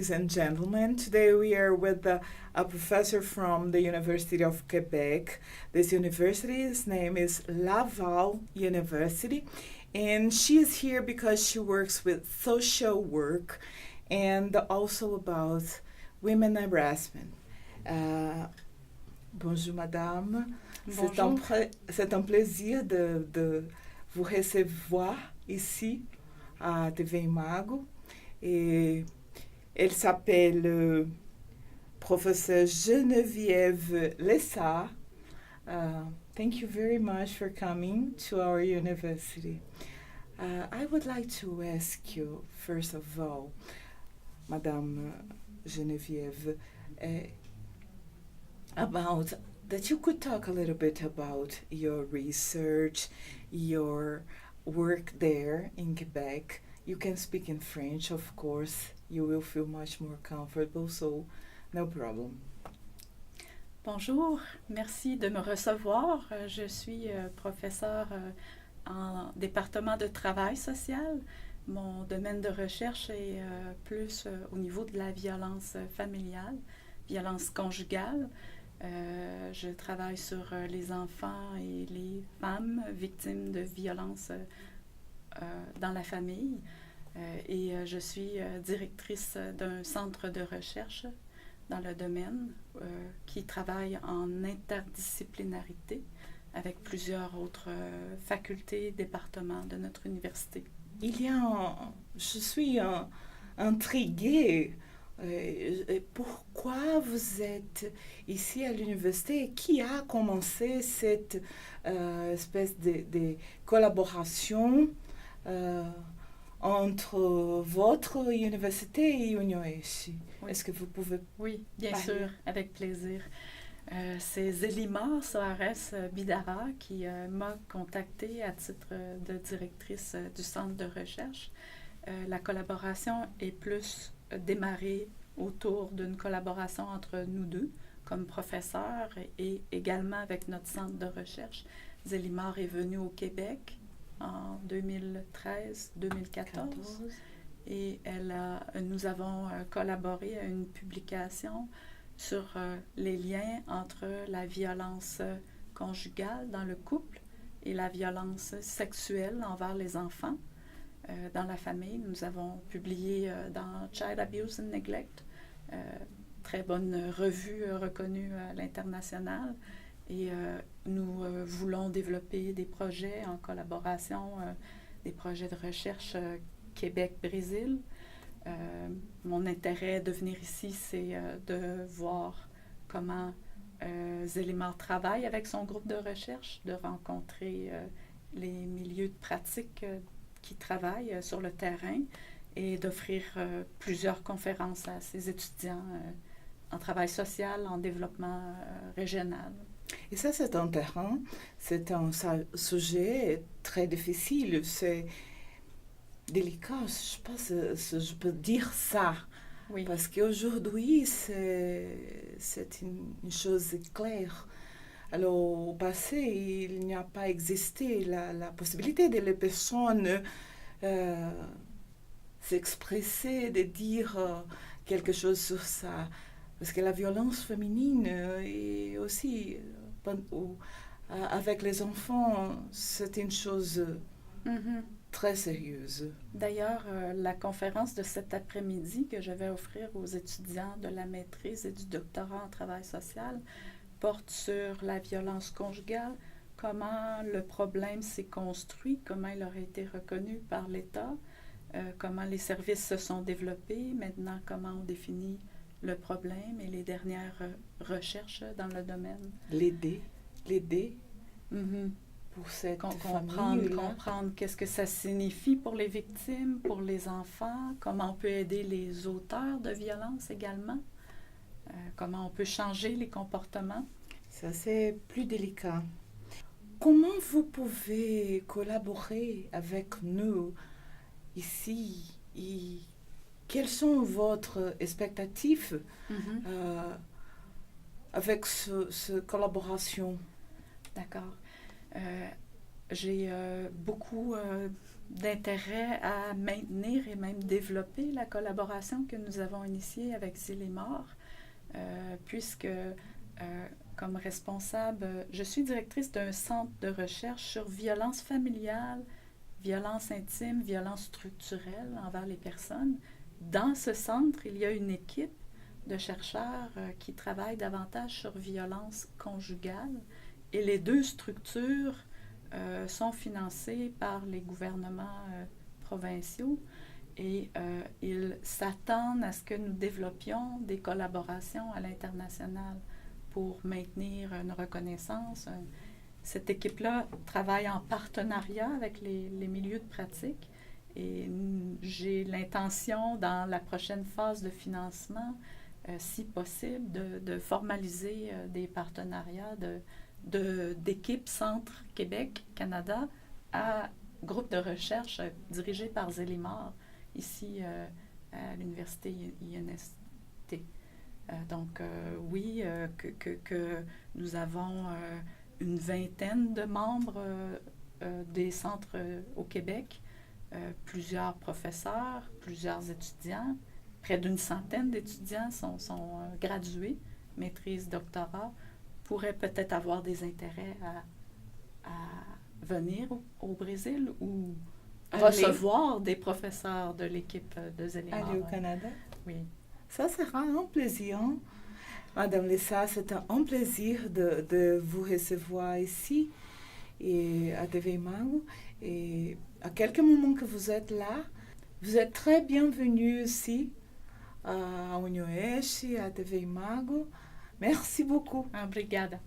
ladies and gentlemen. Today we are with a professor from the University of Quebec. This university's name is Laval University, and she is here because she works with social work and also about women harassment. Bonjour madame. Bonjour. C'est un plaisir de vous recevoir ici à TV Imago. Et elle s'appelle Professeur Geneviève Lessard. Thank you very much for coming to our university. I would like to ask you, first of all, Madame Geneviève, about that you could talk a little bit about your research, your work there in Quebec. You can speak in French, of course. You will feel much more comfortable, so no problem. Bonjour, merci de me recevoir. Je suis professeure en département de travail social. Mon domaine de recherche est plus au niveau de la violence familiale, violence conjugale. Je travaille sur les enfants et les femmes victimes de violences dans la famille et je suis directrice d'un centre de recherche dans le domaine qui travaille en interdisciplinarité avec plusieurs autres facultés et départements de notre université. Je suis intriguée. Pourquoi vous êtes ici à l'université et qui a commencé cette espèce de collaboration entre votre université et UniOESI? Oui. Est-ce que vous pouvez Oui, bien parler? sûr, avec plaisir. C'est Zélima Soares Bidara qui m'a contactée à titre de directrice du centre de recherche. La collaboration est plus démarrée autour d'une collaboration entre nous deux comme professeurs et également avec notre centre de recherche. Zélimar est venue au Québec en 2013-2014 et nous avons collaboré à une publication sur les liens entre la violence conjugale dans le couple et la violence sexuelle envers les enfants dans la famille. Nous avons publié dans Child Abuse and Neglect, très bonne revue reconnue à l'international. Et nous voulons développer des projets en collaboration, des projets de recherche Québec-Brésil. Mon intérêt de venir ici, c'est de voir comment Zélimar travaille avec son groupe de recherche, de rencontrer les milieux de pratique qui travaillent sur le terrain et d'offrir plusieurs conférences à ses étudiants en travail social, en développement régional. Et ça, c'est un terrain, c'est un sujet très difficile, c'est délicat, je ne sais pas si je peux dire ça. Oui. Parce qu'aujourd'hui, c'est une chose claire. Alors, au passé, il n'y a pas existé la possibilité de les personnes s'exprimer, de dire quelque chose sur ça. Parce que la violence féminine et aussi avec les enfants, c'est une chose très sérieuse. D'ailleurs, la conférence de cet après-midi que je vais offrir aux étudiants de la maîtrise et du doctorat en travail social porte sur la violence conjugale, comment le problème s'est construit, comment il aurait été reconnu par l'État, comment les services se sont développés, maintenant comment on définit le problème et les dernières recherches dans le domaine. L'aider pour cette famille. Comprendre qu'est-ce que ça signifie pour les victimes, pour les enfants, comment on peut aider les auteurs de violence également, comment on peut changer les comportements. Ça, c'est plus délicat. Comment vous pouvez collaborer avec nous ici et quelles sont votre expectatives avec cette collaboration? D'accord. j'ai beaucoup d'intérêt à maintenir et même développer la collaboration que nous avons initiée avec Zélimar, puisque comme responsable, je suis directrice d'un centre de recherche sur violence familiale, violence intime, violence structurelle envers les personnes. Dans ce centre, il y a une équipe de chercheurs qui travaillent davantage sur violence conjugale, et les deux structures sont financées par les gouvernements provinciaux, et ils s'attendent à ce que nous développions des collaborations à l'international pour maintenir une reconnaissance. Cette équipe-là travaille en partenariat avec les milieux de pratique, et j'ai l'intention, dans la prochaine phase de financement, si possible, de formaliser des partenariats d'équipes Centre Québec, Canada, à groupe de recherche dirigé par Zélimar, ici à l'Université INST. Donc, oui, que nous avons une vingtaine de membres des centres au Québec, plusieurs professeurs, plusieurs étudiants, près d'une centaine d'étudiants sont gradués, maîtrise, doctorat, pourraient peut-être avoir des intérêts à venir au Brésil ou recevoir des professeurs de l'équipe de Zélimar. Aller au Canada? Oui. Ça sera un plaisir. Madame Lessa, c'est un plaisir de vous recevoir ici et à TV Imago. Et à quelques moments que vous êtes là, vous êtes très bienvenue ici à UniOeste, à TV Imago. Merci beaucoup. Obrigada.